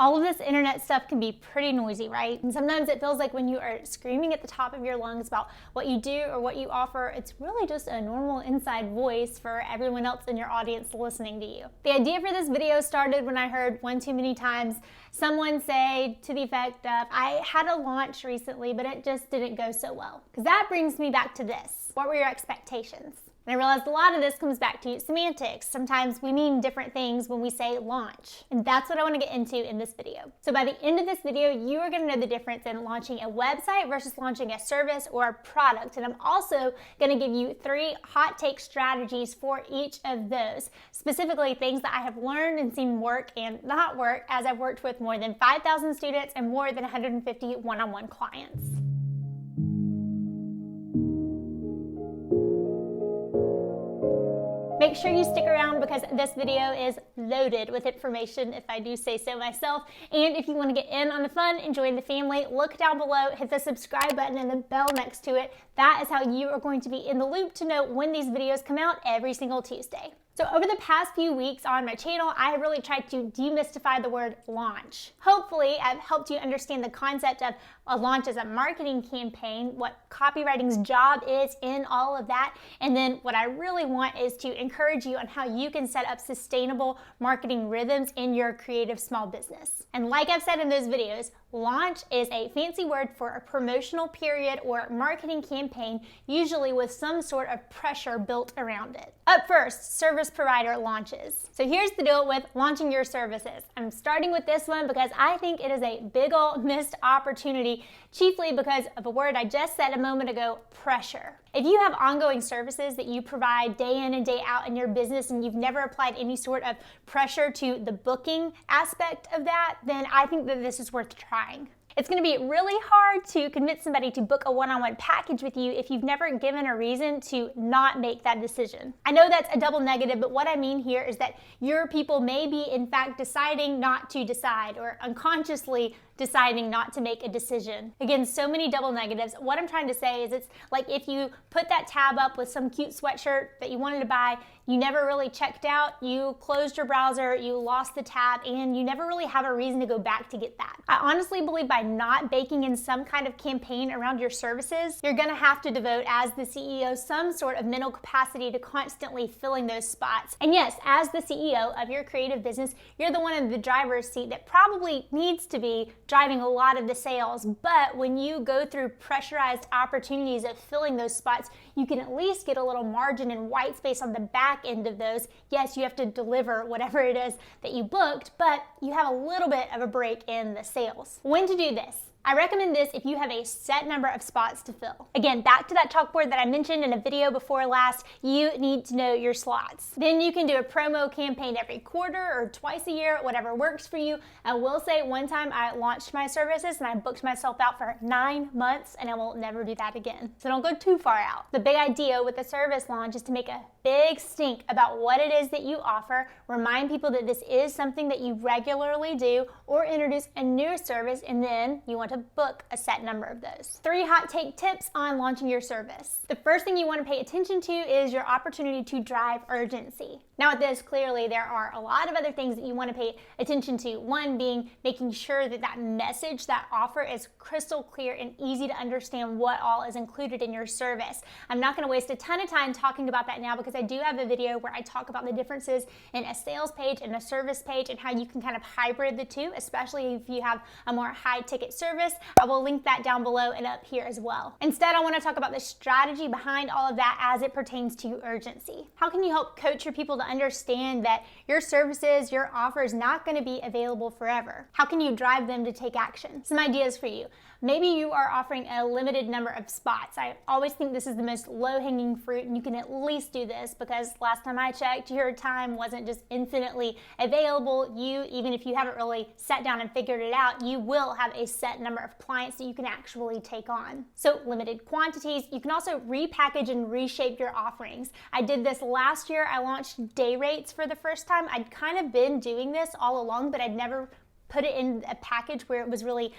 All of this internet stuff can be pretty noisy, right? And sometimes it feels like when you are screaming at the top of your lungs about what you do or what you offer, it's really just a normal inside voice for everyone else in your audience listening to you. The idea for this video started when I heard one too many times someone say to the effect of, I had a launch recently, but it just didn't go so well. Because that brings me back to this. What were your expectations? And I realized a lot of this comes back to semantics. Sometimes we mean different things when we say launch. And that's what I want to get into in this video. So by the end of this video, you are going to know the difference in launching a website versus launching a service or a product. And I'm also going to give you 3 hot take strategies for each of those. Specifically, things that I have learned and seen work and not work as I've worked with more than 5,000 students and more than 150 one-on-one clients. Make sure you stick around because this video is loaded with information, if I do say so myself. And if you want to get in on the fun and join the family, look down below, hit the subscribe button and the bell next to it. That is how you are going to be in the loop to know when these videos come out every single Tuesday. So over the past few weeks on my channel, I have really tried to demystify the word launch. Hopefully, I've helped you understand the concept of a launch as a marketing campaign, what copywriting's job is in all of that, and then what I really want is to encourage you on how you can set up sustainable marketing rhythms in your creative small business. And like I've said in those videos, launch is a fancy word for a promotional period or marketing campaign, usually with some sort of pressure built around it. Up first, service provider launches. So here's the deal with launching your services. I'm starting with this one because I think it is a big ol' missed opportunity, chiefly because of a word I just said a moment ago, pressure. If you have ongoing services that you provide day in and day out in your business and you've never applied any sort of pressure to the booking aspect of that, then I think that this is worth trying. It's going to be really hard to convince somebody to book a one-on-one package with you if you've never given a reason to not make that decision. I know that's a double negative, but what I mean here is that your people may be in fact deciding not to decide or unconsciously deciding not to make a decision. Again, so many double negatives. What I'm trying to say is it's like if you put that tab up with some cute sweatshirt that you wanted to buy, you never really checked out, you closed your browser, you lost the tab, and you never really have a reason to go back to get that. I honestly believe by not baking in some kind of campaign around your services, you're gonna have to devote, as the CEO, some sort of mental capacity to constantly filling those spots. And yes, as the CEO of your creative business, you're the one in the driver's seat that probably needs to be driving a lot of the sales, but when you go through pressurized opportunities of filling those spots, you can at least get a little margin and white space on the back end of those. Yes, you have to deliver whatever it is that you booked, but you have a little bit of a break in the sales. When to do this? I recommend this if you have a set number of spots to fill. Again, back to that chalkboard that I mentioned in a video before last, you need to know your slots. Then you can do a promo campaign every quarter or twice a year, whatever works for you. I will say one time I launched my services and I booked myself out for 9 months and I will never do that again. So don't go too far out. The big idea with the service launch is to make a big stink about what it is that you offer, remind people that this is something that you regularly do, or introduce a new service, and then you want to book a set number of those. 3 hot take tips on launching your service. The first thing you want to pay attention to is your opportunity to drive urgency. Now with this, clearly there are a lot of other things that you want to pay attention to. One being making sure that that message, that offer is crystal clear and easy to understand what all is included in your service. I'm not going to waste a ton of time talking about that now because I do have a video where I talk about the differences in a sales page and a service page and how you can kind of hybrid the two, especially if you have a more high ticket service. I will link that down below and up here as well. Instead, I want to talk about the strategy behind all of that as it pertains to urgency. How can you help coach your people to understand that your services, your offer is not going to be available forever? How can you drive them to take action? Some ideas for you. Maybe you are offering a limited number of spots. I always think this is the most low-hanging fruit, and you can at least do this because last time I checked, your time wasn't just infinitely available. You, even if you haven't really sat down and figured it out, you will have a set number of clients that you can actually take on. So limited quantities. You can also repackage and reshape your offerings. I did this last year. I launched day rates for the first time. I'd kind of been doing this all along, but I'd never put it in a package where it was really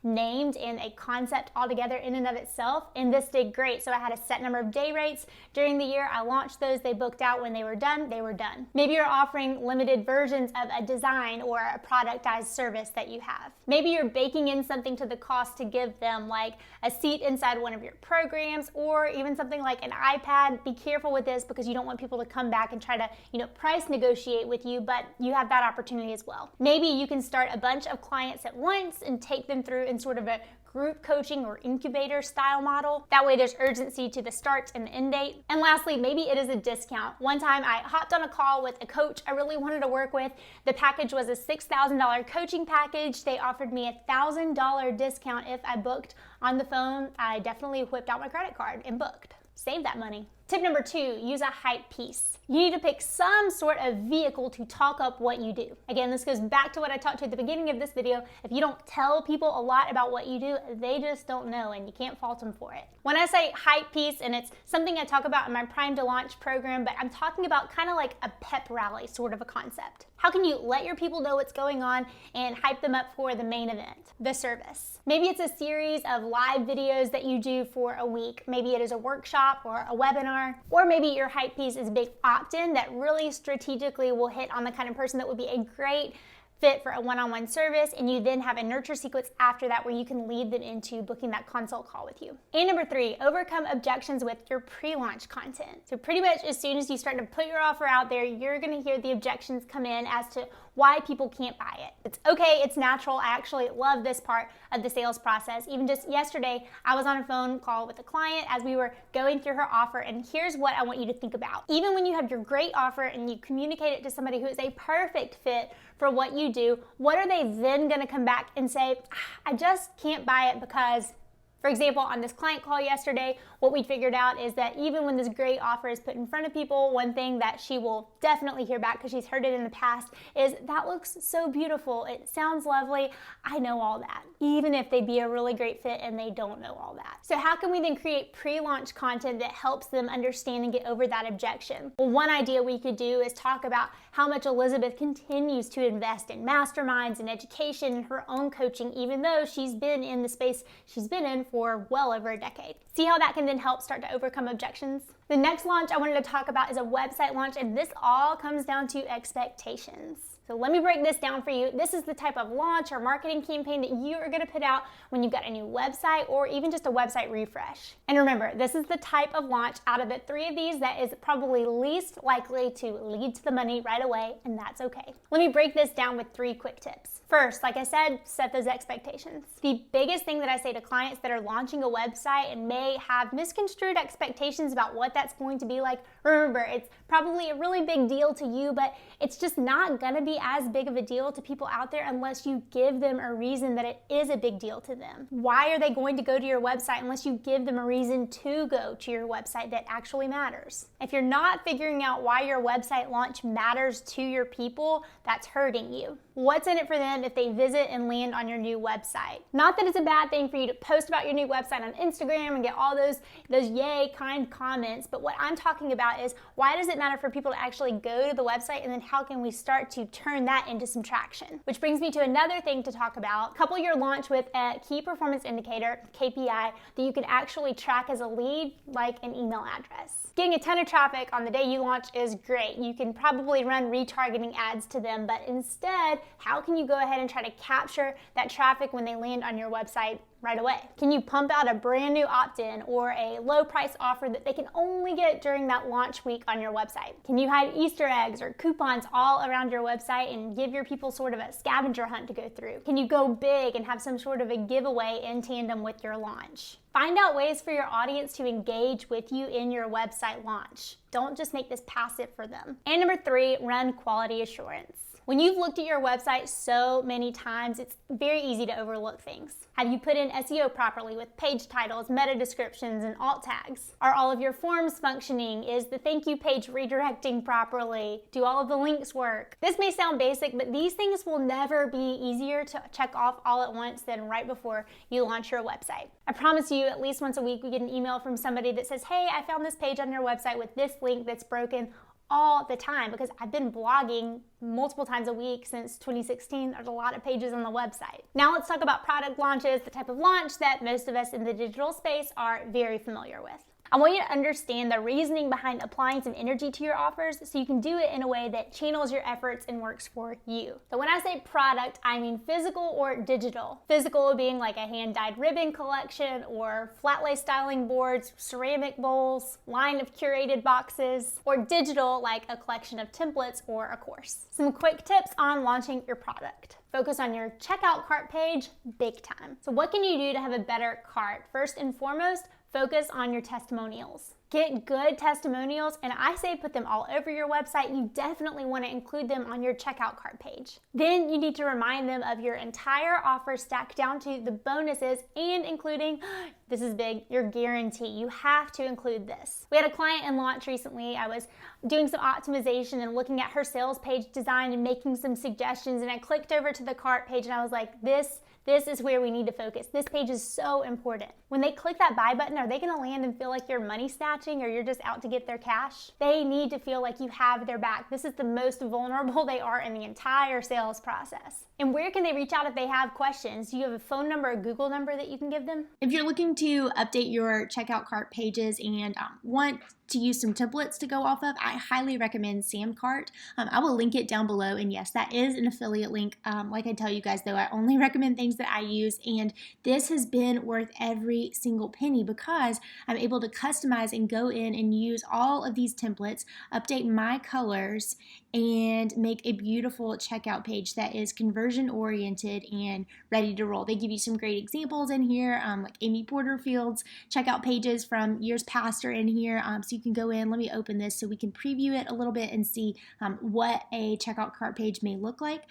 named and a concept altogether in and of itself, and this did great. So I had a set number of day rates during the year. I launched those, they booked out. When they were done, they were done. Maybe you're offering limited versions of a design or a productized service that you have. Maybe you're baking in something to the cost to give them, like a seat inside one of your programs, or even something like an iPad. Be careful with this because you don't want people to come back and try to, price negotiate with you, but you have that opportunity as well. Maybe you can start a bunch of clients at once and take them through in sort of a group coaching or incubator style model. That way there's urgency to the start and the end date. And lastly, maybe it is a discount. One time I hopped on a call with a coach I really wanted to work with. The package was a $6,000 coaching package. They offered me a $1,000 discount if I booked on the phone. I definitely whipped out my credit card and booked. Save that money. Tip number 2, use a hype piece. You need to pick some sort of vehicle to talk up what you do. Again, this goes back to what I talked to at the beginning of this video. If you don't tell people a lot about what you do, they just don't know, and you can't fault them for it. When I say hype piece, and it's something I talk about in my Prime to Launch program, but I'm talking about kind of like a pep rally sort of a concept. How can you let your people know what's going on and hype them up for the main event, the service? Maybe it's a series of live videos that you do for a week. Maybe it is a workshop or a webinar, or maybe your hype piece is a big opt-in that really strategically will hit on the kind of person that would be a great fit for a one-on-one service, and you then have a nurture sequence after that where you can lead them into booking that consult call with you. And number 3, overcome objections with your pre-launch content. So pretty much as soon as you start to put your offer out there, you're gonna hear the objections come in as to why people can't buy it. It's okay, it's natural. I actually love this part of the sales process. Even just yesterday, I was on a phone call with a client as we were going through her offer, and here's what I want you to think about. Even when you have your great offer and you communicate it to somebody who is a perfect fit for what you do, what are they then gonna come back and say, I just can't buy it because, for example, on this client call yesterday, what we figured out is that even when this great offer is put in front of people, one thing that she will definitely hear back, because she's heard it in the past, is that looks so beautiful. It sounds lovely. I know all that, even if they'd be a really great fit and they don't know all that. So how can we then create pre-launch content that helps them understand and get over that objection? Well, one idea we could do is talk about how much Elizabeth continues to invest in masterminds and education and her own coaching, even though she's been in the space she's been in for well over a decade. See how that can then help start to overcome objections? The next launch I wanted to talk about is a website launch, and this all comes down to expectations. So let me break this down for you. This is the type of launch or marketing campaign that you are gonna put out when you've got a new website or even just a website refresh. And remember, this is the type of launch out of the 3 of these that is probably least likely to lead to the money right away, and that's okay. Let me break this down with 3 quick tips. First, like I said, set those expectations. The biggest thing that I say to clients that are launching a website and may have misconstrued expectations about what that's going to be like, remember, it's probably a really big deal to you, but it's just not gonna be as big of a deal to people out there unless you give them a reason that it is a big deal to them. Why are they going to go to your website unless you give them a reason to go to your website that actually matters? If you're not figuring out why your website launch matters to your people, that's hurting you. What's in it for them if they visit and land on your new website? Not that it's a bad thing for you to post about your new website on Instagram and get all those yay kind comments, but what I'm talking about is, why does it matter for people to actually go to the website, and then how can we start to turn that into some traction? Which brings me to another thing to talk about. Couple your launch with a key performance indicator, KPI, that you can actually track as a lead, like an email address. Getting a ton of traffic on the day you launch is great. You can probably run retargeting ads to them, but instead, how can you go ahead and try to capture that traffic when they land on your website right away? Can you pump out a brand new opt-in or a low price offer that they can only get during that launch week on your website? Can you hide Easter eggs or coupons all around your website and give your people sort of a scavenger hunt to go through? Can you go big and have some sort of a giveaway in tandem with your launch? Find out ways for your audience to engage with you in your website launch. Don't just make this passive for them. And number 3, run quality assurance. When you've looked at your website so many times, it's very easy to overlook things. Have you put in SEO properly with page titles, meta descriptions, and alt tags? Are all of your forms functioning? Is the thank you page redirecting properly? Do all of the links work? This may sound basic, but these things will never be easier to check off all at once than right before you launch your website. I promise you, at least once a week, we get an email from somebody that says, hey, I found this page on your website with this link that's broken. all the time because I've been blogging multiple times a week since 2016. There's a lot of pages on the website. Now let's talk about product launches, the type of launch that most of us in the digital space are very familiar with. I want you to understand the reasoning behind applying some energy to your offers so you can do it in a way that channels your efforts and works for you. So when I say product, I mean physical or digital. Physical being like a hand-dyed ribbon collection or flat lay styling boards, ceramic bowls, line of curated boxes, or digital like a collection of templates or a course. Some quick tips on launching your product. Focus on your checkout cart page big time. So what can you do to have a better cart? First and foremost, focus on your testimonials. Get good testimonials, and I say put them all over your website. You definitely want to include them on your checkout cart page. Then you need to remind them of your entire offer stacked down to the bonuses and including, this is big, your guarantee. You have to include this. We had a client in launch recently. I was doing some optimization and looking at her sales page design and making some suggestions, and I clicked over to the cart page and I was like, this is where we need to focus. This page is so important. When they click that buy button, are they gonna land and feel like you're money snatching or you're just out to get their cash? They need to feel like you have their back. This is the most vulnerable they are in the entire sales process. And where can they reach out if they have questions? Do you have a phone number, a Google number that you can give them? If you're looking to update your checkout cart pages and want to use some templates to go off of, I highly recommend Samcart. I will link it down below, and yes, that is an affiliate link. Like I tell you guys though, I only recommend things that I use, and this has been worth every single penny because I'm able to customize and go in and use all of these templates, update my colors, and make a beautiful checkout page that is conversion oriented and ready to roll. They give you some great examples in here, like Amy Porterfield's checkout pages from years past are in here, so you can go in. Let me open this so we can preview it a little bit and see what a checkout cart page may look like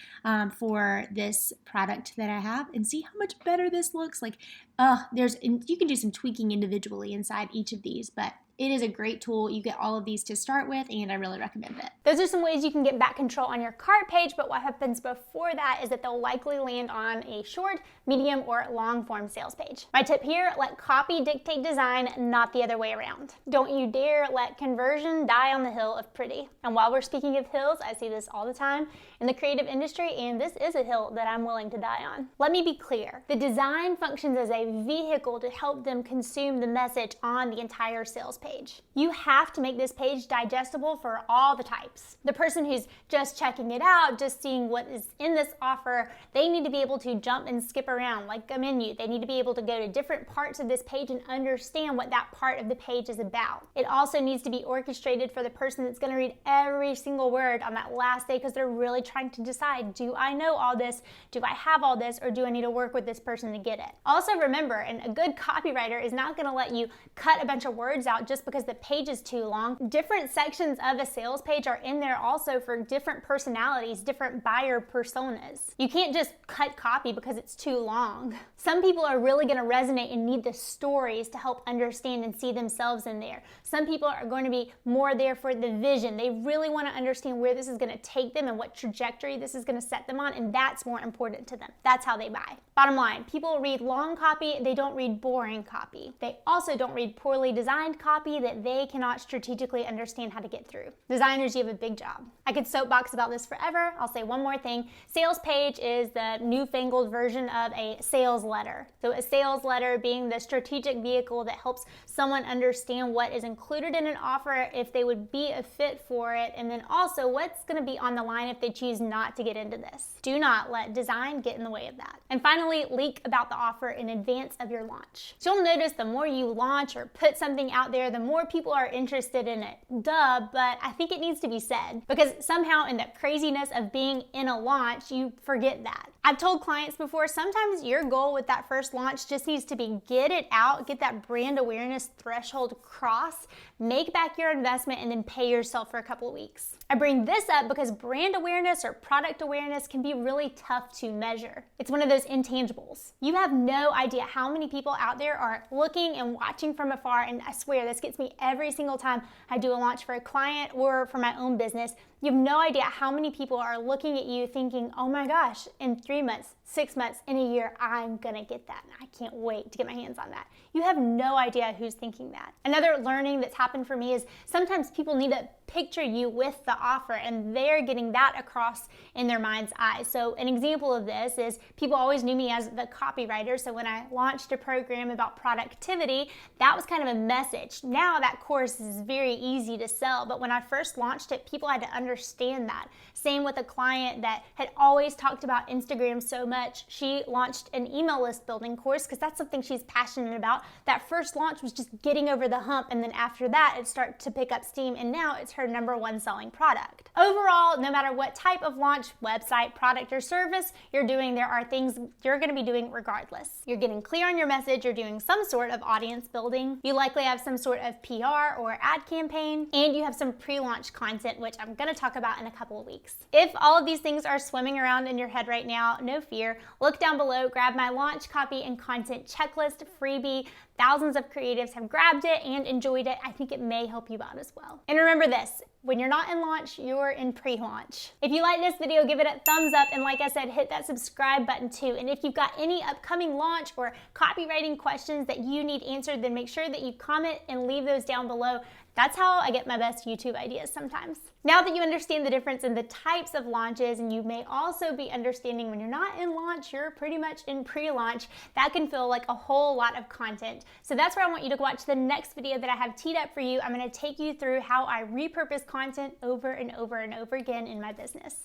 for this product that I have, and see how much better this looks. Like, you can do some tweaking individually inside each of these, but it is a great tool. You get all of these to start with, and I really recommend it. Those are some ways you can get back control on your cart page, but what happens before that is that they'll likely land on a short, medium, or long form sales page. My tip here, let copy dictate design, not the other way around. Don't you dare let conversion die on the hill of pretty. And while we're speaking of hills, I see this all the time in the creative industry, and this is a hill that I'm willing to die on. Let me be clear. The design functions as a vehicle to help them consume the message on the entire sales page. You have to make this page digestible for all the types. The person who's just checking it out, just seeing what is in this offer, they need to be able to jump and skip around like a menu. They need to be able to go to different parts of this page and understand what that part of the page is about. It also needs to be orchestrated for the person that's going to read every single word on that last day because they're really trying to decide, do I know all this? Do I have all this? Or do I need to work with this person to get it? Also remember, and a good copywriter is not going to let you cut a bunch of words out just because the page is too long. Different sections of a sales page are in there also for different personalities, different buyer personas. You can't just cut copy because it's too long. Some people are really going to resonate and need the stories to help understand and see themselves in there. Some people are going to be more there for the vision. They really want to understand where this is going to take them and what trajectory this is going to set them on, and that's more important to them. That's how they buy. Bottom line, people read long copy, they don't read boring copy. They also don't read poorly designed copy that they cannot strategically understand how to get through. Designers, you have a big job. I could soapbox about this forever. I'll say one more thing. Sales page is the newfangled version of a sales letter. So a sales letter being the strategic vehicle that helps someone understand what is included in an offer, if they would be a fit for it, and then also what's going to be on the line if they choose not to get into this. Do not let design get in the way of that. And finally, leak about the offer in advance of your launch. So you'll notice the more you launch or put something out there, the more people are interested in it. Duh, but I think it needs to be said because somehow in the craziness of being in a launch, you forget that. I've told clients before, sometimes your goal with that first launch just needs to be get it out, get that brand awareness threshold crossed, make back your investment, and then pay yourself for a couple of weeks. I bring this up because brand awareness or product awareness can be really tough to measure. It's one of those intangibles. You have no idea how many people out there are looking and watching from afar, and I swear this gets me every single time I do a launch for a client or for my own business. You have no idea how many people are looking at you thinking, oh my gosh, in 3 months, 6 months, in a year, I'm gonna get that. And I can't wait to get my hands on that. You have no idea who's thinking that. Another learning that's happened for me is sometimes people need to picture you with the offer and they're getting that across in their mind's eye. So an example of this is people always knew me as the copywriter. So when I launched a program about productivity, that was kind of a message. Now that course is very easy to sell, but when I first launched it, people had to understand that. Same with a client that had always talked about Instagram so much. She launched an email list building course because that's something she's passionate about. That first launch was just getting over the hump, and then after that, it started to pick up steam, and now it's her #1 selling product. Overall, no matter what type of launch, website, product, or service you're doing, there are things you're going to be doing regardless. You're getting clear on your message, you're doing some sort of audience building, you likely have some sort of PR or ad campaign, and you have some pre-launch content, which I'm going to talk about in a couple of weeks. If all of these things are swimming around in your head right now, no fear. Look down below, grab my launch copy and content checklist freebie. Thousands of creatives have grabbed it and enjoyed it. I think it may help you out as well. And remember this, when you're not in launch, you're in pre-launch. If you like this video, give it a thumbs up, and like I said, hit that subscribe button too. And if you've got any upcoming launch or copywriting questions that you need answered, then make sure that you comment and leave those down below. That's how I get my best YouTube ideas sometimes. Now that you understand the difference in the types of launches, and you may also be understanding when you're not in launch, you're pretty much in pre-launch, that can feel like a whole lot of content. So that's where I want you to watch the next video that I have teed up for you. I'm gonna take you through how I repurpose content over and over and over again in my business.